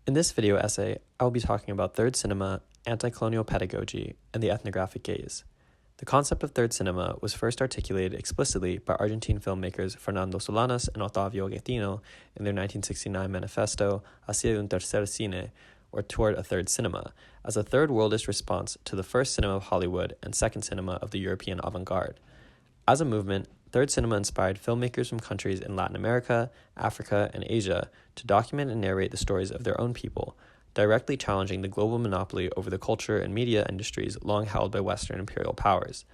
In this video essay, I will be talking about third cinema, anti-colonial pedagogy, and the ethnographic gaze. The concept of third cinema was first articulated explicitly by Argentine filmmakers Fernando Solanas and Otavio Getino in their 1969 manifesto Hacia un tercer cine, or Toward a Third Cinema, as a third worldist response to the first cinema of Hollywood and second cinema of the European avant-garde. As a movement, third cinema inspired filmmakers from countries in Latin America, Africa, and Asia to document and narrate the stories of their own people, directly challenging the global monopoly over the culture and media industries long held by Western imperial powers.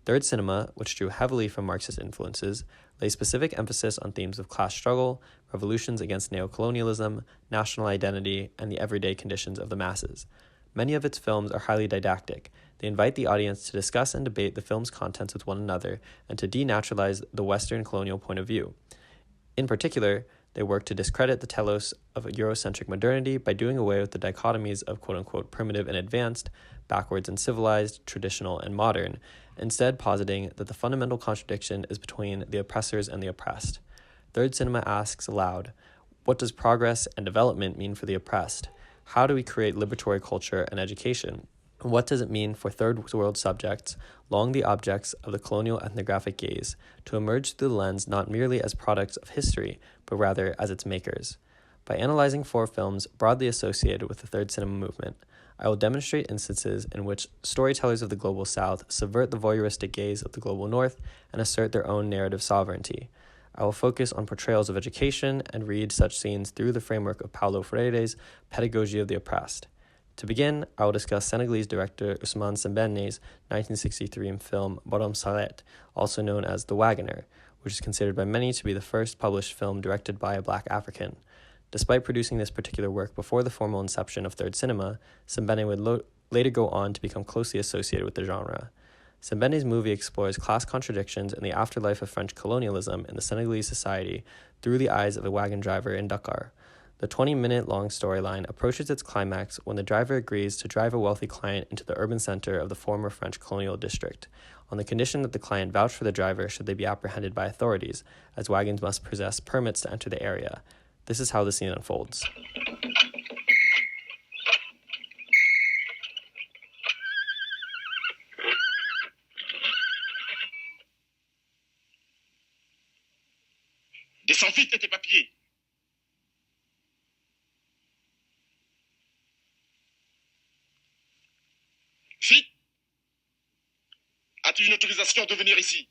Third cinema, which drew heavily from Marxist influences, laid specific emphasis on themes of class struggle, revolutions against neocolonialism, national identity, and the everyday conditions of the masses. Many of its films are highly didactic. They invite the audience to discuss and debate the film's contents with one another and to denaturalize the Western colonial point of view. In particular, they work to discredit the telos of Eurocentric modernity by doing away with the dichotomies of quote-unquote primitive and advanced, backwards and civilized, traditional and modern, instead positing that the fundamental contradiction is between the oppressors and the oppressed. Third cinema asks aloud, what does progress and development mean for the oppressed? How do we create liberatory culture and education? What does it mean for third world subjects, long the objects of the colonial ethnographic gaze, to emerge through the lens not merely as products of history, but rather as its makers? By analyzing 4 films broadly associated with the third cinema movement, I will demonstrate instances in which storytellers of the global South subvert the voyeuristic gaze of the global North and assert their own narrative sovereignty. I will focus on portrayals of education and read such scenes through the framework of Paulo Freire's Pedagogy of the Oppressed. To begin, I will discuss Senegalese director Ousmane Sembène's 1963 film Borom Saret, also known as The Wagoner, which is considered by many to be the first published film directed by a black African. Despite producing this particular work before the formal inception of third cinema, Sembène would later go on to become closely associated with the genre. Sembène's movie explores class contradictions in the afterlife of French colonialism in the Senegalese society through the eyes of a wagon driver in Dakar. The 20-minute-long storyline approaches its climax when the driver agrees to drive a wealthy client into the urban center of the former French colonial district, on the condition that the client vouch for the driver should they be apprehended by authorities, as wagons must possess permits to enter the area. This is how the scene unfolds. Descends vite tes papiers. Vite. As-tu une autorisation de venir ici?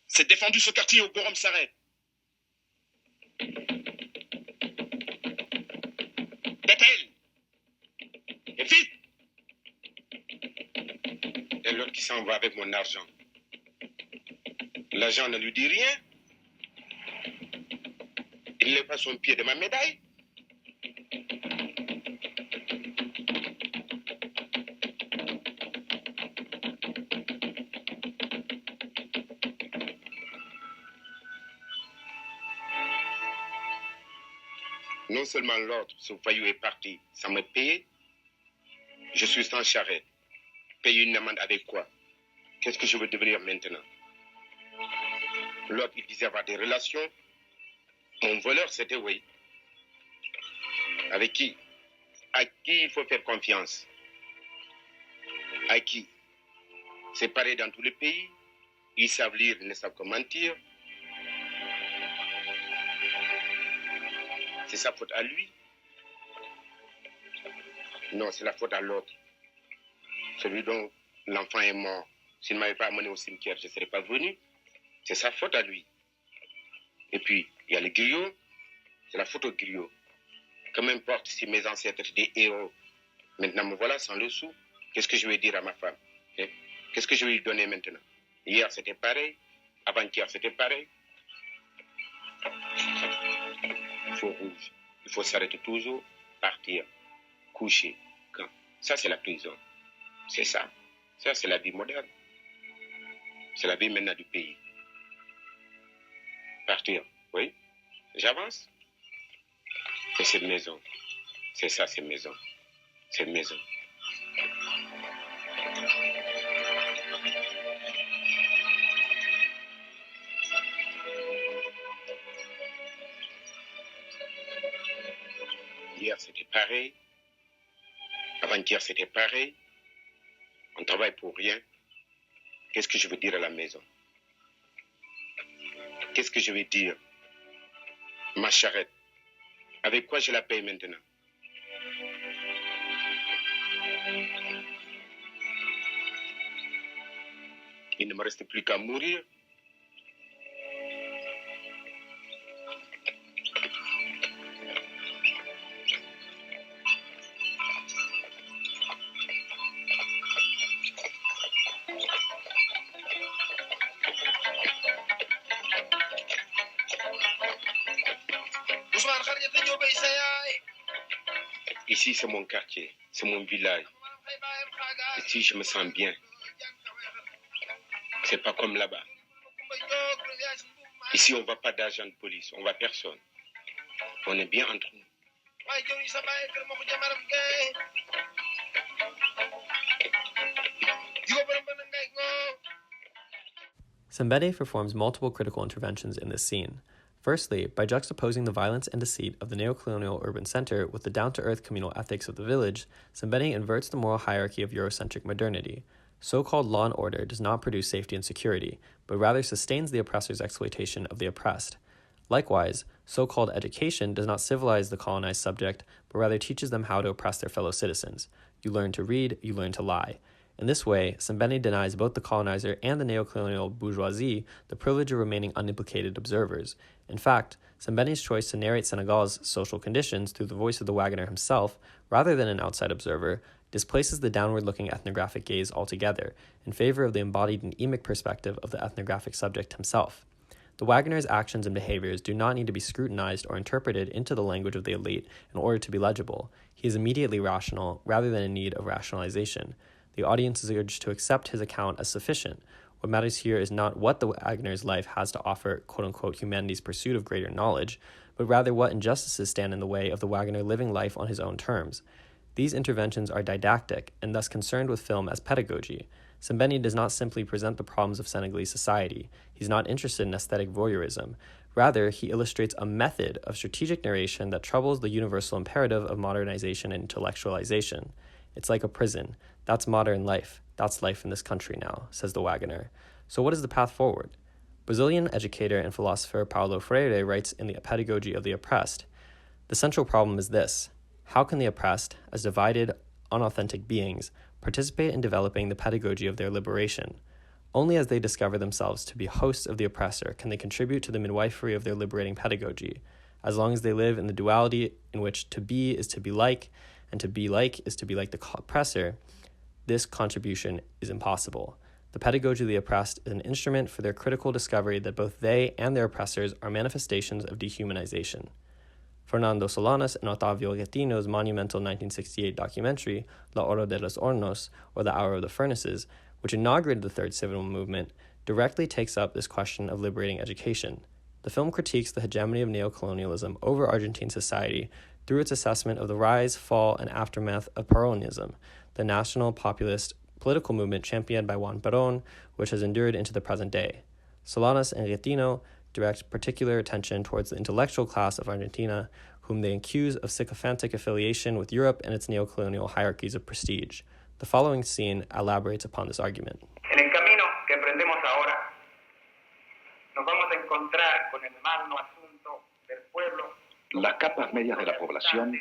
C'est défendu ce quartier au Borom Saret. Dételle. Et vite. Et l'autre qui s'en va avec mon argent. L'agent ne lui dit rien. Il ne lève pas son pied de ma médaille. Non seulement l'autre, ce voyou est parti sans me payer, je suis sans charrette. Payer une amende avec quoi? Qu'est-ce que je veux devenir maintenant? L'autre, il disait avoir des relations. Mon voleur, c'était oui. Avec qui? À qui il faut faire confiance? À qui? C'est pareil dans tous les pays. Ils savent lire, ils ne savent que mentir. C'est sa faute à lui? Non, c'est la faute à l'autre. Celui dont l'enfant est mort. S'il ne m'avait pas amené au cimetière, je ne serais pas venu. C'est sa faute à lui. Et puis, il y a les griots. C'est la faute aux griots. Que m'importe si mes ancêtres étaient des héros. Maintenant, me voilà sans le sou. Qu'est-ce que je vais dire à ma femme? Qu'est-ce que je vais lui donner maintenant? Hier, c'était pareil. Avant-hier, c'était pareil. Il faut rouge. Il faut s'arrêter toujours, partir, coucher. Quand? Ça, c'est la prison. C'est ça. Ça, c'est la vie moderne. C'est la vie maintenant du pays. Partir, oui. J'avance. C'est cette maison. C'est ça, cette maison. Cette maison. Hier, c'était pareil. Avant-hier, c'était pareil. On travaille pour rien. Qu'est-ce que je veux dire à la maison? Qu'est-ce que je vais dire? Ma charrette. Avec quoi je la paye maintenant? Il ne me reste plus qu'à mourir. Ici, c'est mon quartier, c'est mon village. Ici, je me sens bien. C'est pas comme là-bas. Ici, on ne va pas d'agent de police, on ne va personne. On est bien entre nous. Sembene performs multiple critical interventions in this scene. Firstly, by juxtaposing the violence and deceit of the neocolonial urban center with the down-to-earth communal ethics of the village, Sembene inverts the moral hierarchy of Eurocentric modernity. So-called law and order does not produce safety and security, but rather sustains the oppressor's exploitation of the oppressed. Likewise, so-called education does not civilize the colonized subject, but rather teaches them how to oppress their fellow citizens. You learn to read, you learn to lie. In this way, Sembene denies both the colonizer and the neocolonial bourgeoisie the privilege of remaining unimplicated observers. In fact, Sembene's choice to narrate Senegal's social conditions through the voice of the wagoner himself, rather than an outside observer, displaces the downward-looking ethnographic gaze altogether, in favor of the embodied and emic perspective of the ethnographic subject himself. The wagoner's actions and behaviors do not need to be scrutinized or interpreted into the language of the elite in order to be legible. He is immediately rational, rather than in need of rationalization. The audience is urged to accept his account as sufficient. What matters here is not what the wagoner's life has to offer, quote-unquote, humanity's pursuit of greater knowledge, but rather what injustices stand in the way of the wagoner living life on his own terms. These interventions are didactic, and thus concerned with film as pedagogy. Sembene does not simply present the problems of Senegalese society. He's not interested in aesthetic voyeurism. Rather, he illustrates a method of strategic narration that troubles the universal imperative of modernization and intellectualization. It's like a prison. That's modern life. That's life in this country now, says the wagoner. So what is the path forward? Brazilian educator and philosopher Paulo Freire writes in the Pedagogy of the Oppressed, the central problem is this: how can the oppressed, as divided, unauthentic beings, participate in developing the pedagogy of their liberation? Only as they discover themselves to be hosts of the oppressor can they contribute to the midwifery of their liberating pedagogy. As long as they live in the duality in which to be is to be like, and to be like is to be like the oppressor, this contribution is impossible. The pedagogy of the oppressed is an instrument for their critical discovery that both they and their oppressors are manifestations of dehumanization. Fernando Solanas and Otavio Getino's monumental 1968 documentary, La Hora de los Hornos, or The Hour of the Furnaces, which inaugurated the Third Civil Movement, directly takes up this question of liberating education. The film critiques the hegemony of neocolonialism over Argentine society through its assessment of the rise, fall, and aftermath of Peronism, the national populist political movement championed by Juan Perón, which has endured into the present day. Solanas and Getino direct particular attention towards the intellectual class of Argentina, whom they accuse of sycophantic affiliation with Europe and its neocolonial hierarchies of prestige. The following scene elaborates upon this argument. En el camino que emprendemos ahora, nos vamos a encontrar con el magno asunto del pueblo. Las capas medias de la población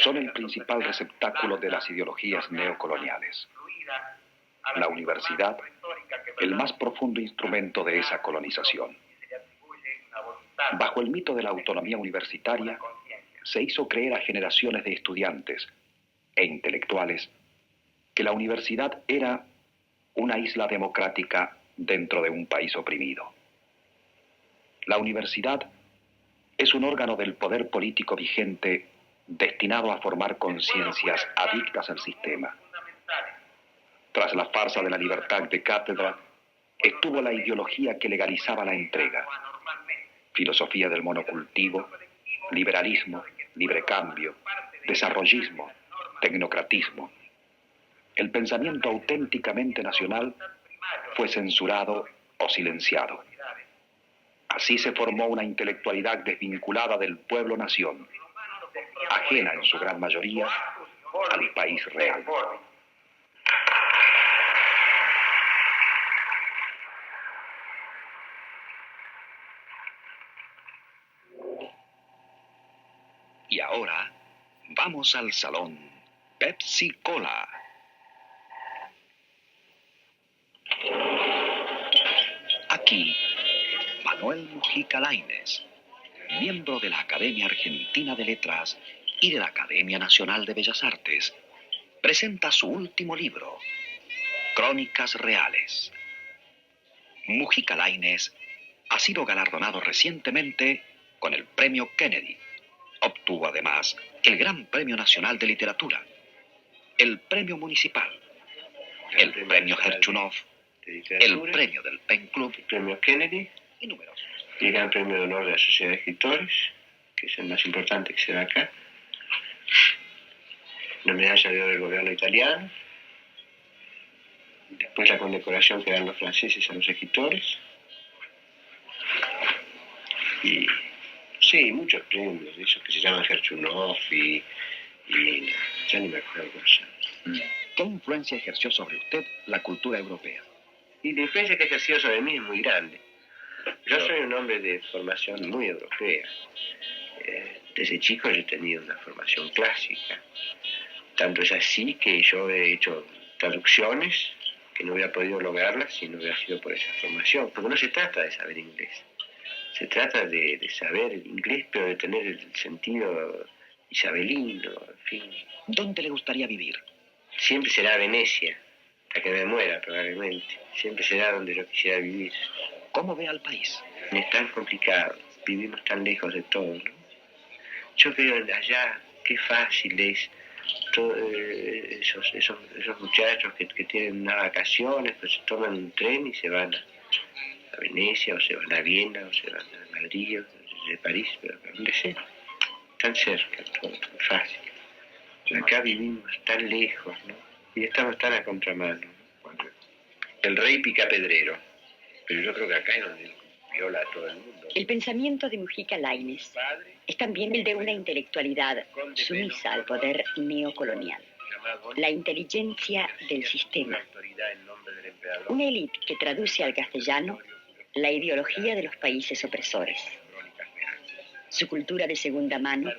son el principal receptáculo de las ideologías neocoloniales. La universidad, el más profundo instrumento de esa colonización. Bajo el mito de la autonomía universitaria, se hizo creer a generaciones de estudiantes e intelectuales que la universidad era una isla democrática dentro de un país oprimido. La universidad es un órgano del poder político vigente destinado a formar conciencias adictas al sistema. Tras la farsa de la libertad de cátedra, estuvo la ideología que legalizaba la entrega. Filosofía del monocultivo, liberalismo, librecambio, desarrollismo, tecnocratismo. El pensamiento auténticamente nacional fue censurado o silenciado. Así se formó una intelectualidad desvinculada del pueblo-nación, ajena en su gran mayoría al país real. Y ahora vamos al salón Pepsi Cola. Aquí, Manuel Mujica Lainez, miembro de la Academia Argentina de Letras y de la Academia Nacional de Bellas Artes, presenta su último libro, Crónicas Reales. Mujica Lainez ha sido galardonado recientemente con el Premio Kennedy. Obtuvo además el Gran Premio Nacional de Literatura, el Premio Municipal, el Premio Herchunov, el Premio del Pen Club, el Premio Kennedy y numerosos. y el Gran Premio de Honor de la Sociedad de Escritores, que es el más importante que se da acá. La medalla de oro del gobierno italiano. Después la condecoración que dan los franceses a los escritores. Y sí, muchos premios, esos que se llaman Herchunov y ya ni me acuerdo cómo se llama. ¿Qué influencia ejerció sobre usted la cultura europea? Y la influencia que ha ejercido sobre mí es muy grande. Yo soy un hombre de formación muy europea. Desde chico yo he tenido una formación clásica. Tanto es así que yo he hecho traducciones que no hubiera podido lograrlas si no hubiera sido por esa formación. Porque no se trata de saber inglés. Se trata de saber el inglés, pero de tener el sentido isabelino, en fin. ¿Dónde le gustaría vivir? Siempre será Venecia, hasta que me muera probablemente. Siempre será donde yo quisiera vivir. ¿Cómo ve al país? Es tan complicado, vivimos tan lejos de todo, ¿no? Yo veo allá qué fácil es todo, esos muchachos que tienen unas vacaciones, pues se toman un tren y se van a Venecia, o se van a Viena, o se van a Madrid, o de París, pero donde sea. Tan cerca, todo tan fácil. Acá vivimos tan lejos, ¿no? Y estamos tan a contramano, ¿no? El rey picapedrero. Pero yo creo que acá es donde viola a todo el mundo. El pensamiento de Mujica Lainez es también el de una intelectualidad sumisa al poder neocolonial. La inteligencia del sistema. Una élite que traduce al castellano la ideología de los países opresores. Su cultura de segunda mano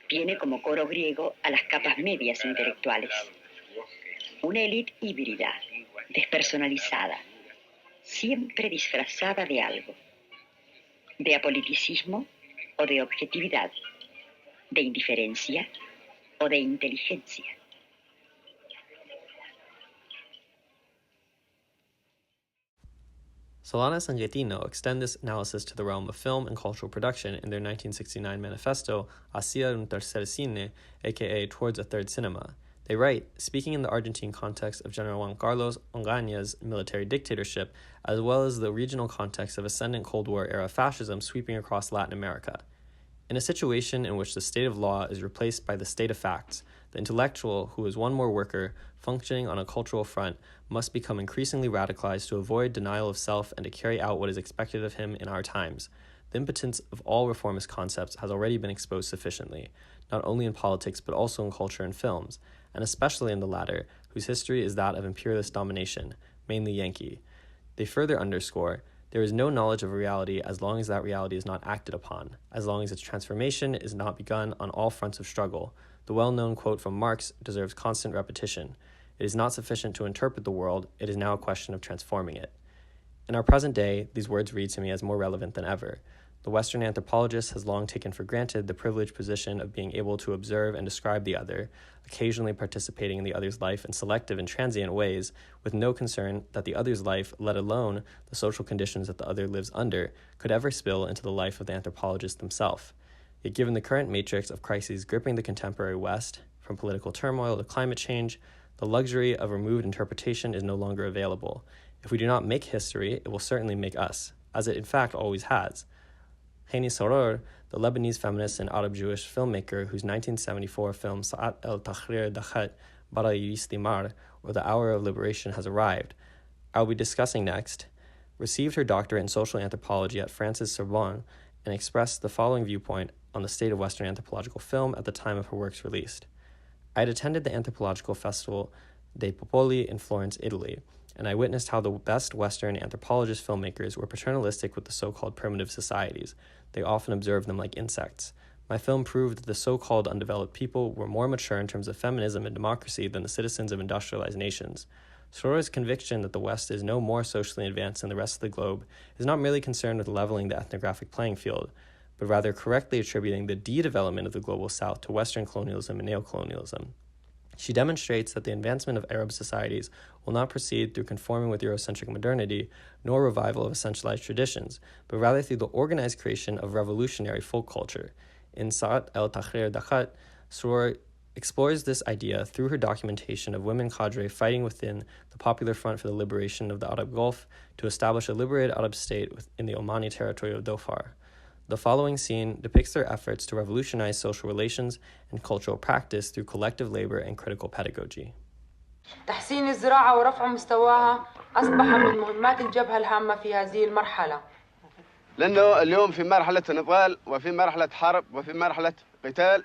tiene como coro griego a las capas medias intelectuales. Una élite híbrida, despersonalizada, siempre disfrazada de algo, de apoliticismo o de objetividad, de indiferencia o de inteligencia. Solanas and Getino extend this analysis to the realm of film and cultural production in their 1969 manifesto, Hacia un tercer cine, aka Towards a Third Cinema. They write, speaking in the Argentine context of General Juan Carlos Onganña's military dictatorship, as well as the regional context of ascendant Cold War-era fascism sweeping across Latin America. In a situation in which the state of law is replaced by the state of facts, the intellectual, who is one more worker, functioning on a cultural front, must become increasingly radicalized to avoid denial of self and to carry out what is expected of him in our times. The impotence of all reformist concepts has already been exposed sufficiently, not only in politics but also in culture and films, and especially in the latter, whose history is that of imperialist domination, mainly Yankee. They further underscore, there is no knowledge of reality as long as that reality is not acted upon, as long as its transformation is not begun on all fronts of struggle. The well-known quote from Marx deserves constant repetition. It is not sufficient to interpret the world, it is now a question of transforming it. In our present day, these words read to me as more relevant than ever. The Western anthropologist has long taken for granted the privileged position of being able to observe and describe the other, occasionally participating in the other's life in selective and transient ways, with no concern that the other's life, let alone the social conditions that the other lives under, could ever spill into the life of the anthropologist himself. Yet given the current matrix of crises gripping the contemporary West, from political turmoil to climate change, the luxury of removed interpretation is no longer available. If we do not make history, it will certainly make us, as it in fact always has. Hani Soror, the Lebanese feminist and Arab-Jewish filmmaker whose 1974 film Sa'at el-Tahrir Dakhat Bara'i Istimar, or The Hour of Liberation, has arrived. I will be discussing next, received her doctorate in social anthropology at France's Sorbonne and expressed the following viewpoint on the state of Western anthropological film at the time of her work's release. I had attended the Anthropological Festival dei Popoli in Florence, Italy, and I witnessed how the best Western anthropologist filmmakers were paternalistic with the so-called primitive societies. They often observed them like insects. My film proved that the so-called undeveloped people were more mature in terms of feminism and democracy than the citizens of industrialized nations. Sorora's conviction that the West is no more socially advanced than the rest of the globe is not merely concerned with leveling the ethnographic playing field, but rather correctly attributing the de-development of the global South to Western colonialism and neocolonialism. She demonstrates that the advancement of Arab societies will not proceed through conforming with Eurocentric modernity, nor revival of essentialized traditions, but rather through the organized creation of revolutionary folk culture. In Sa'at el-Tahrir Dakhat, Soror explores this idea through her documentation of women cadre fighting within the Popular Front for the Liberation of the Arab Gulf to establish a liberated Arab state in the Omani territory of Dhofar. The following scene depicts their efforts to revolutionize social relations and cultural practice through collective labor and critical pedagogy. تحسين الزراعة ورفع مستواها أصبح من مهمات الجبهة الهامة في هذه المرحلة. لأنه اليوم في مرحلة نضال وفي مرحلة حرب وفي مرحلة قتال،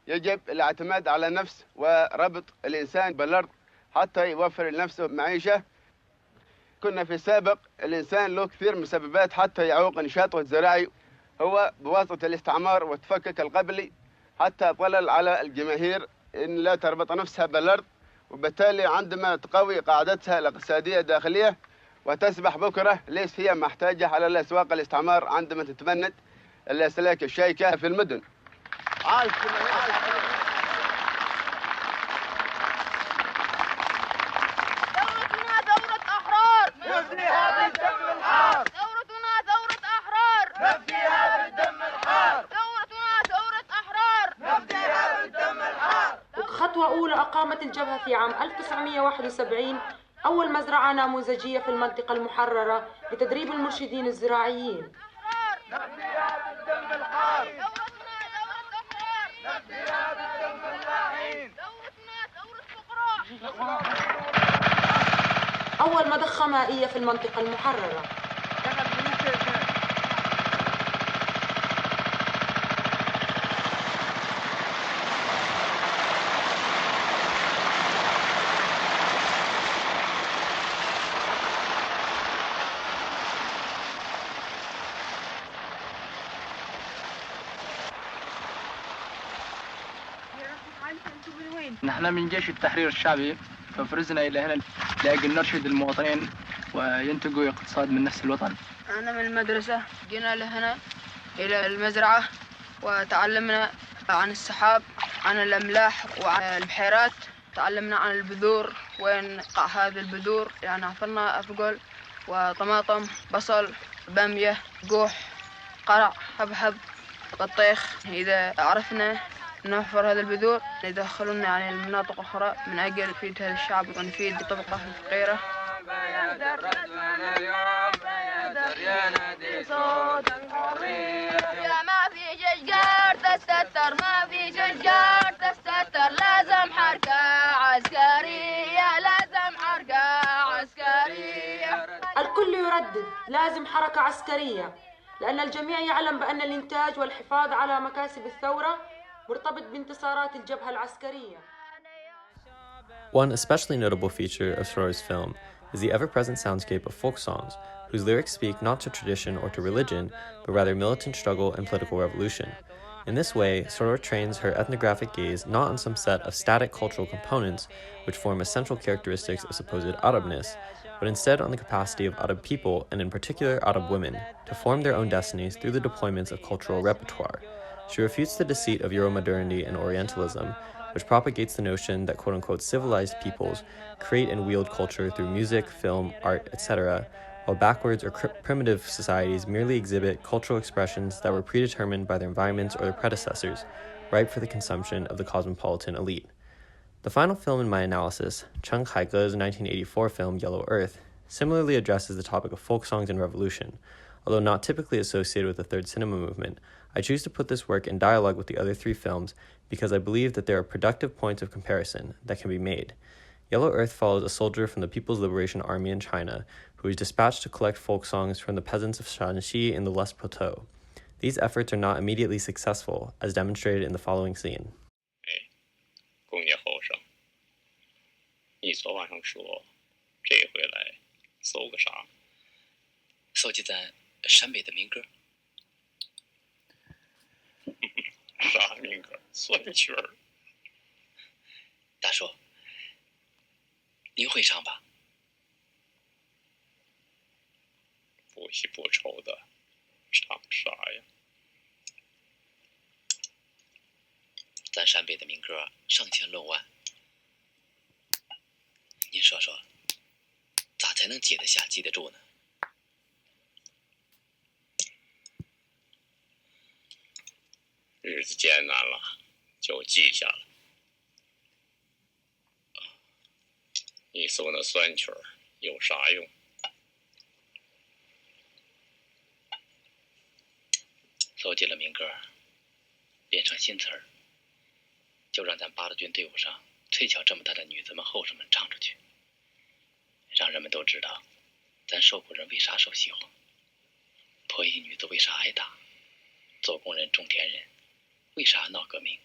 يجب الاعتماد على النفس وربط الإنسان بالأرض حتى يوفر لنفسه معيشة. كنا في السابق الإنسان له كثير من مسببات حتى يعوق نشاطه الزراعي، هو بواسطة الاستعمار والتفكك القبلي حتى ظلل على الجماهير إن لا تربط نفسها بالأرض، وبالتالي عندما تقوي قاعدتها الاقتصادية الداخلية وتصبح بكرة ليس هي محتاجة على الأسواق الاستعمار عندما تتبنت الأسلاك الشائكة في المدن. ثورتنا ثورة أحرار نفديها بالدم الحار. ثورتنا ثورة أحرار نفديها بالدم الحار. ثورتنا ثورة أحرار نفديها بالدم الحار. خطوة أولى أقامت الجبهة في عام 1971 أول مزرعة نموذجية في المنطقة المحررة لتدريب المرشدين الزراعيين. نفديها بالدم الحار. ثورتنا ثورة أحرار نفديها بالدم اللاعين. ثورتنا ثورة فقراء. أول مضخة مائية في المنطقة المحررة. نحن من جيش التحرير الشعبي، ففرزنا إلى هنا لأجل نرشد المواطنين وينتجوا اقتصاد من نفس الوطن. أنا من المدرسة جينا لهنا إلى المزرعة وتعلمنا عن السحاب، عن الأملاح وعن البحيرات. تعلمنا عن البذور وين نقع هذه البذور، يعني عطلنا أفقل وطماطم، بصل، بامية، قوح، قرع، حبحب، بطيخ. إذا عرفنا نوفر هذا البذور يدخلونا يعني المناطق أخرى من أجل نفيد هذا الشعب ونفيد الطبقة الفقيرة. ما في شجار تستتر، ما في شجار تستتر، لازم حركة عسكرية، لازم حركة عسكرية. الكل يردد لازم حركة عسكرية، لأن الجميع يعلم بأن الإنتاج والحفاظ على مكاسب الثورة مرتبط بانتصارات الجبهة العسكرية. One especially notable feature of Soror's film is the ever-present soundscape of folk songs, whose lyrics speak not to tradition or to religion, but rather militant struggle and political revolution. In this way, Soror trains her ethnographic gaze not on some set of static cultural components which form essential characteristics of supposed Arabness, but instead on the capacity of Arab people, and in particular Arab women, to form their own destinies through the deployments of cultural repertoire. She refutes the deceit of Euromodernity and Orientalism, which propagates the notion that quote-unquote civilized peoples create and wield culture through music, film, art, etc., while backwards or primitive societies merely exhibit cultural expressions that were predetermined by their environments or their predecessors, ripe for the consumption of the cosmopolitan elite. The final film in my analysis, Chung Haike's 1984 film Yellow Earth, similarly addresses the topic of folk songs and revolution. Although not typically associated with the Third Cinema movement, I choose to put this work in dialogue with the other three films because I believe that there are productive points of comparison that can be made. Yellow Earth follows a soldier from the People's Liberation Army in China who is dispatched to collect folk songs from the peasants of Shanxi in the Lest Plateau. These efforts are not immediately successful, as demonstrated in the following scene. 公爷后生，你昨晚上说这回来搜个啥？搜集咱陕北的民歌。啥民歌？算曲儿。大叔，您会唱吧？不喜不愁的，唱啥呀？咱陕北的民歌上千论万，您说说，咋才能记得下、记得住呢？日子艰难了，就记下了。你搜那酸曲儿有啥用？搜集了民歌，变成新词儿，就让咱八路军队伍上崔巧这么大的女子们、后生们唱出去，让人们都知道，咱受苦人为啥受喜欢，破衣女子为啥挨打，做工人、种田人为啥闹革命。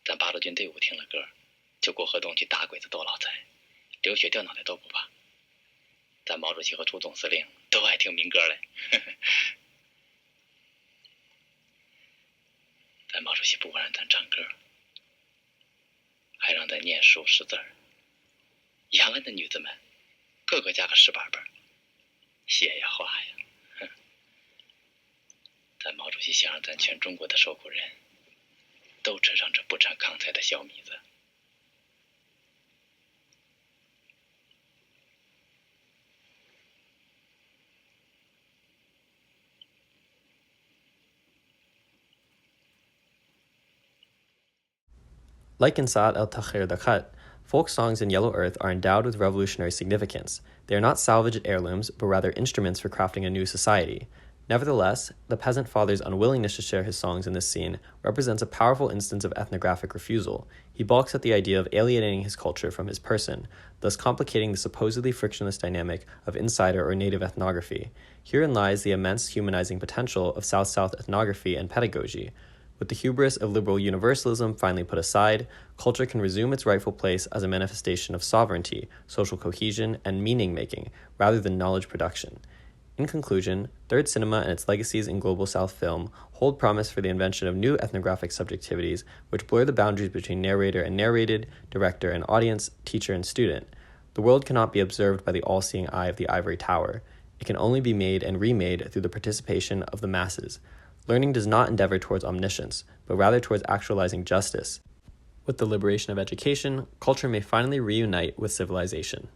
咱八路军队伍听了歌，就过河东去打鬼子、斗老财，流血掉脑袋都不怕。咱毛主席和朱总司令都爱听民歌嘞。咱毛主席不光让咱唱歌，还让咱念书识字儿。延安的女子们，个个加个10把本，写呀画呀。咱毛主席想让咱全中国的受苦人都吃上这不产糠菜的小米子。Like in Sa'ad al-Takhir Dakhat, folk songs in Yellow Earth are endowed with revolutionary significance. They are not salvaged heirlooms, but rather instruments for crafting a new society. Nevertheless, the peasant father's unwillingness to share his songs in this scene represents a powerful instance of ethnographic refusal. He balks at the idea of alienating his culture from his person, thus complicating the supposedly frictionless dynamic of insider or native ethnography. Herein lies the immense humanizing potential of South-South ethnography and pedagogy. With the hubris of liberal universalism finally put aside, culture can resume its rightful place as a manifestation of sovereignty, social cohesion, and meaning-making, rather than knowledge production. In conclusion, Third Cinema and its legacies in Global South film hold promise for the invention of new ethnographic subjectivities which blur the boundaries between narrator and narrated, director and audience, teacher and student. The world cannot be observed by the all-seeing eye of the ivory tower. It can only be made and remade through the participation of the masses. Learning does not endeavor towards omniscience, but rather towards actualizing justice. With the liberation of education, culture may finally reunite with civilization.